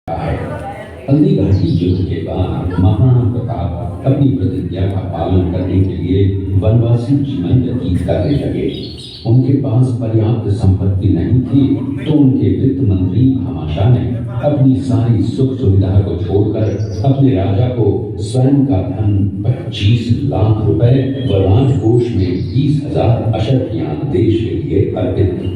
है। हल्दी घाटी युद्ध के बाद महाराणा प्रताप अपनी प्रतिज्ञा का पालन करने के लिए वनवासी जीवन व्यतीत करने लगे। उनके पास पर्याप्त संपत्ति नहीं थी, तो उनके वित्त मंत्री भामाशाह ने अपनी सारी सुख सुविधा को छोड़कर अपने राजा को स्वयं का धन 25 लाख रुपए व राजकोष में 20,000 अशर्फियां देश के लिए अर्पित की,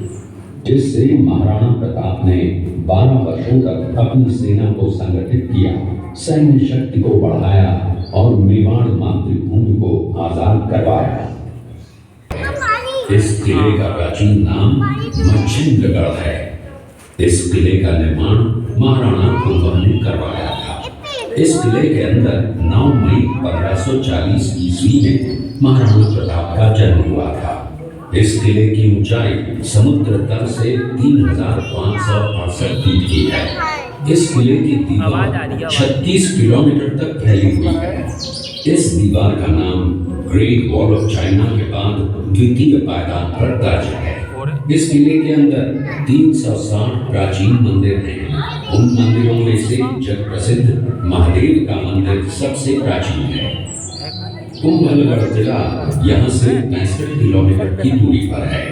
जिससे महाराणा प्रताप ने 12 वर्षों तक अपनी सेना को संगठित किया, सैन्य शक्ति को बढ़ाया और मेवाड़ मातृभूमि को आजाद करवाया। इस किले का प्राचीन नाम मच्छिंद्रगढ़ है। इस किले का निर्माण महाराणा कुंभा ने करवाया था। इस किले के अंदर 9 मई 1540 ईस्वी में महाराणा प्रताप का जन्म हुआ था। इस किले की ऊंचाई समुद्र तल से 3,568 फीट की है। इस किले की दीवार 36 किलोमीटर तक फैली हुई है। इस दीवार का नाम ग्रेट वॉल ऑफ चाइना के बाद द्वितीय पायदान पर दर्ज है। इस किले के अंदर 360 प्राचीन मंदिर हैं। उन मंदिरों में से जग प्रसिद्ध महादेव का मंदिर सबसे प्राचीन है। कुंभलगढ़ जिला यहाँ से 65 किलोमीटर की दूरी पर है।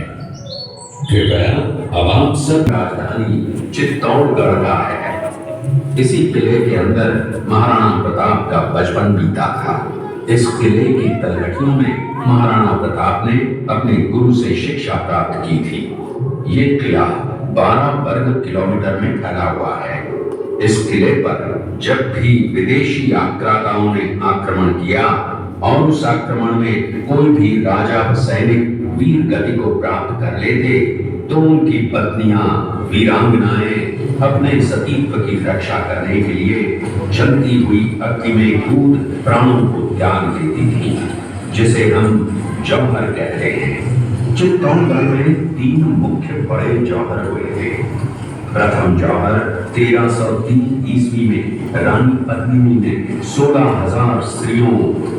कृपया अब आप सब राजधानी चित्तौड़गढ़ का है। इसी किले के अंदर महाराणा प्रताप का बचपन बीता था। इस किले की तलहटियों में महाराणा प्रताप ने अपने गुरु से शिक्षा प्राप्त की थी। ये किला 12 वर्ग किलोमीटर में फैला हुआ है। इस किले पर जब भी विदेशी आक्रांताओं ने आक्रमण किया और उस आक्रमण में कोई भी राजा व सैनिक वीर गति को प्राप्त कर लेते, तो उनकी पत्नियां वीरांगनाएं अपने सतीत्व की रक्षा करने के लिए जलती हुई अग्नि में कूद प्राणों को त्याग देती थी, जिसे हम जौहर कहते हैं। चित्तौड़गढ़ में 3 मुख्य बड़े जौहर हुए थे। प्रथम जौहर 1303 ईस्वी में रानी पद्मिनी ने 16,000 स्त्रियों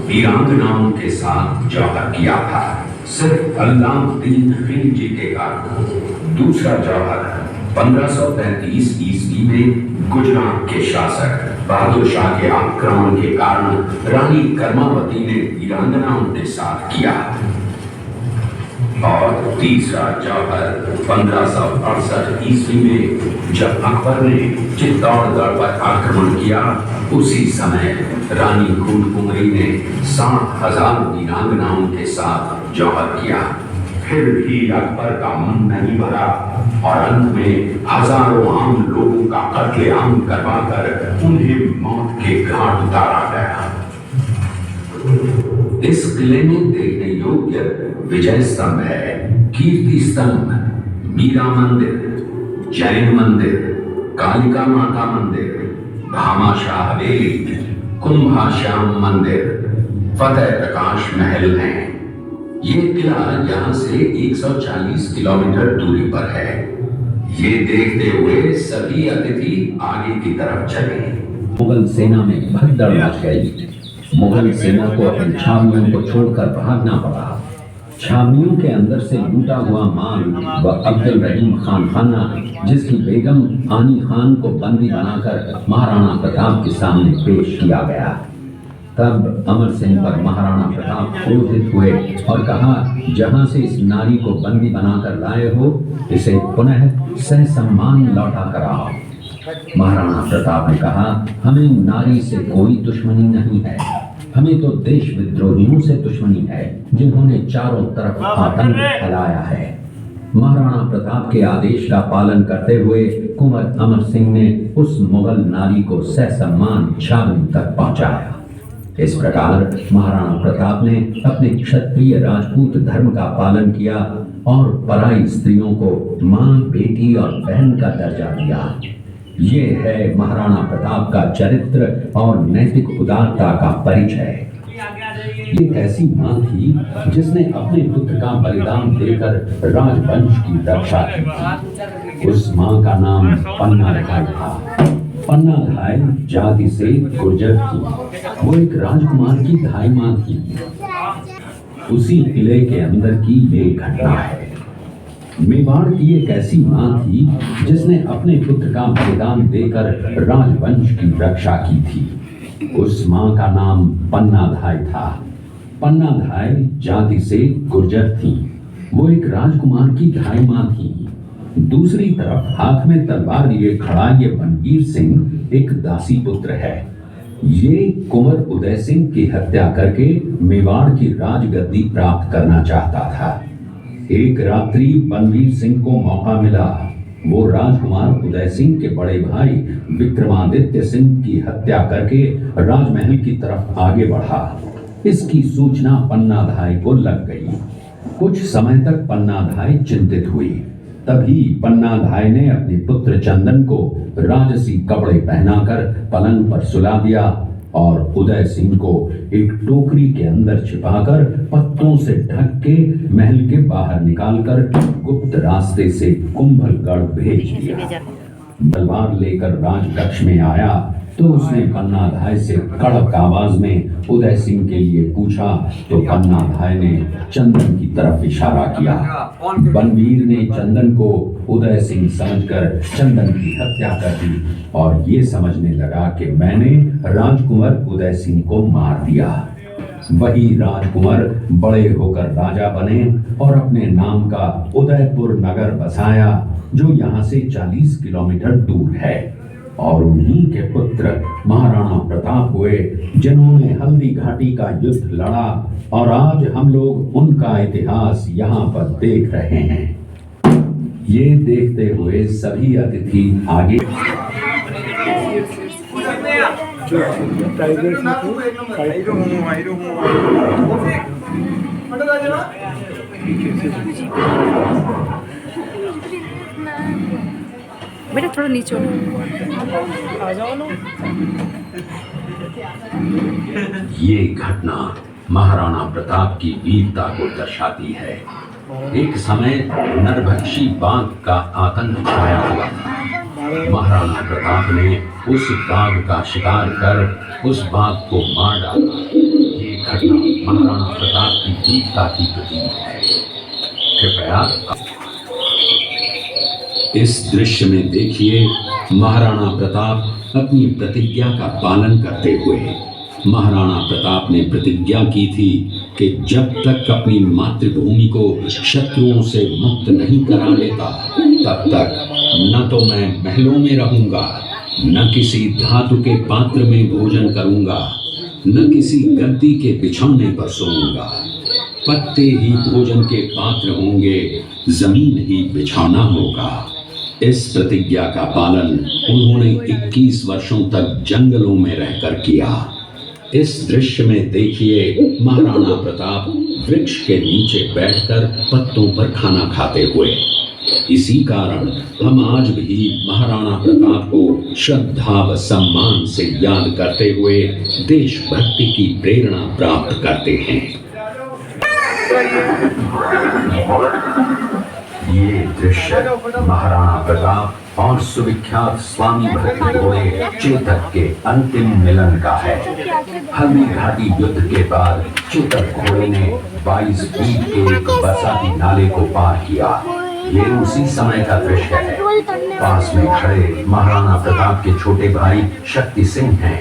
वीरांगनाओं के साथ जौहर किया था, सिर्फ अल्लाउद्दीन खिलजी के कारण। दूसरा जौहर 1533 ईस्वी में गुजरात के शासक बहादुर शाह के आक्रमण के कारण रानी कर्मावती ने वीरांगनाओं के साथ किया। और तीसरा जौहर 1568 ईस्वी में जब अकबर ने चित्तौड़गढ़ पर आक्रमण किया, उसी समय रानी खूंटकुंवरी ने 7,000 वीरांगनाओं के साथ जौहर किया। फिर भी अकबर का मन नहीं भरा और अंत में हजारों आम लोगों का कत्लेआम करवाकर उन्हें मौत के घाट उतारा गया। इस किले में देखने योग्य विजय स्तंभ है, कीर्ति स्तंभ, मीरा मंदिर, जैन मंदिर, कालिका माता मंदिर, भामाशाह हवेली, कुंभाश्याम मंदिर, फतेह प्रकाश महल हैं। ये किला यहाँ से 140 किलोमीटर दूरी पर है। ये देखते हुए सभी अतिथि आगे की तरफ चले। मुगल सेना में भगदड़ मच गई। मुगल सेना को अपने छावनियों को छोड़कर भागना पड़ा। छावनियों के अंदर से लूटा हुआ माल व अब्दुल रहीम खान खाना, जिसकी बेगम आनी खान को बंदी बनाकर महाराणा प्रताप के सामने पेश किया गया। तब अमर सिंह पर महाराणा प्रताप क्रोधित हुए और कहा, जहां से इस नारी को बंदी बनाकर लाए हो, इसे पुनः ससम्मान लौटा कर आओ। महाराणा प्रताप ने कहा, हमें नारी से कोई दुश्मनी नहीं है, हमें तो देश विद्रोहियों से दुश्मनी है, जिन्होंने चारों तरफ आतंक फैलाया है। महाराणा प्रताप के आदेश का पालन करते हुए कुंवर अमर सिंह ने उस मुगल नारी को ससम्मान छावनी तक पहुंचाया। इस प्रकार महाराणा प्रताप ने अपने क्षत्रिय राजपूत धर्म का पालन किया और पराई स्त्रियों को मां, बेटी और बहन का दर्जा दिया। ये है महाराणा प्रताप का चरित्र और नैतिक उदारता का परिचय। एक ऐसी मां थी जिसने अपने पुत्र का बलिदान देकर राजवंश की रक्षा की। उस मां का नाम पन्नाधाय था। पन्नाधाय जाति से गुर्जर थी। वो एक राजकुमार की धाई मां थी। उसी किले के अंदर की एक घटना है। मेवाड़ की एक ऐसी मां थी जिसने अपने पुत्र का बलिदान देकर राजवंश की रक्षा की थी। उस मां का नाम पन्नाधाय था। पन्नाधाय जाति से गुर्जर थी। वो एक राजकुमार की धाई मां थी। दूसरी तरफ हाथ में तलवार लिए खड़ा ये बनवीर सिंह एक दासी पुत्र है। ये कुंवर उदय सिंह की हत्या करके मेवाड़ की राजगद्दी प्राप्त करना चाहता था। एक रात्रि बनवीर सिंह को मौका मिला। वो राजकुमार उदय सिंह के बड़े भाई विक्रमादित्य सिंह की हत्या करके राजमहल की तरफ आगे बढ़ा। इसकी सूचना पन्नाधाय को लग गई। कुछ समय तक पन्नाधाय चिंतित हुई। तभी पन्नाधाय ने अपने पुत्र चंदन को राजसी कपड़े पहनाकर पलंग पर सुला दिया और उदय सिंह को एक टोकरी के अंदर छिपाकर पत्तों से ढक के महल के बाहर निकालकर गुप्त रास्ते से कुंभलगढ़ भेज दिया। तलवार लेकर राजकक्ष में आया तो उसने पन्नाधाय से कड़क आवाज में उदय सिंह के लिए पूछा तो पन्नाधाय ने चंदन की तरफ इशारा किया। बनवीर ने चंदन को उदय सिंह समझकर चंदन की हत्या कर दी और ये समझने लगा कि मैंने राजकुमार उदय सिंह को मार दिया। वही राजकुमार बड़े होकर राजा बने और अपने नाम का उदयपुर नगर बसाया जो यहाँ से 40 किलोमीटर दूर है। और उन्हीं के पुत्र महाराणा प्रताप हुए जिन्होंने हल्दी घाटी का युद्ध लड़ा और आज हम लोग उनका इतिहास यहाँ पर देख रहे हैं। ये देखते हुए सभी अतिथि आगे बेटा थोड़ा नीचे आ जाओ ना। ये घटना महाराणा प्रताप की वीरता को दर्शाती है। एक समय नरभक्षी बाघ का आतंक छाया हुआ था। महाराणा प्रताप ने उस बाघ का शिकार कर उस बाघ को मार डाला। ये घटना महाराणा प्रताप की वीरता की प्रतीक है। कृपया इस दृश्य में देखिए महाराणा प्रताप अपनी प्रतिज्ञा का पालन करते हुए। महाराणा प्रताप ने प्रतिज्ञा की थी कि जब तक अपनी मातृभूमि को शत्रुओं से मुक्त नहीं करा लेता तब तक न तो मैं महलों में रहूंगा, न किसी धातु के पात्र में भोजन करूंगा, न किसी गद्दी के बिछौने पर सोऊंगा। पत्ते ही भोजन के पात्र होंगे, जमीन ही बिछौना होगा। इस प्रतिज्ञा का पालन उन्होंने 21 वर्षों तक जंगलों में रहकर किया। इस दृश्य में देखिए महाराणा प्रताप वृक्ष के नीचे बैठकर पत्तों पर खाना खाते हुए। इसी कारण हम आज भी महाराणा प्रताप को श्रद्धा व सम्मान से याद करते हुए देशभक्ति की प्रेरणा प्राप्त करते हैं। ये दृश्य महाराणा प्रताप और सुविख्यात स्वामी भक्ति घोड़े चेतक के अंतिम मिलन का है। हल्दी घाटी युद्ध के बाद चेतक घोड़े ने 22 फीट के बरसाती नाले को पार किया। ये उसी समय का दृश्य है। पास में खड़े महाराणा प्रताप के छोटे भाई शक्ति सिंह हैं,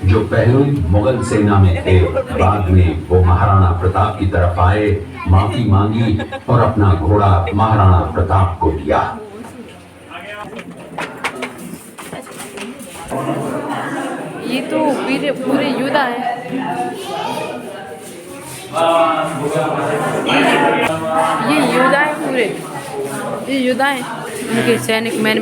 जो पहले मुगल सेना में थे। बाद में वो महाराणा प्रताप की तरफ आए, माफी मांगी और अपना घोड़ा महाराणा प्रताप को दिया। ये तो पूरे योद्धा है। ये योद्धा है पूरे, ये योद्धा है उनके सैनिक मैन।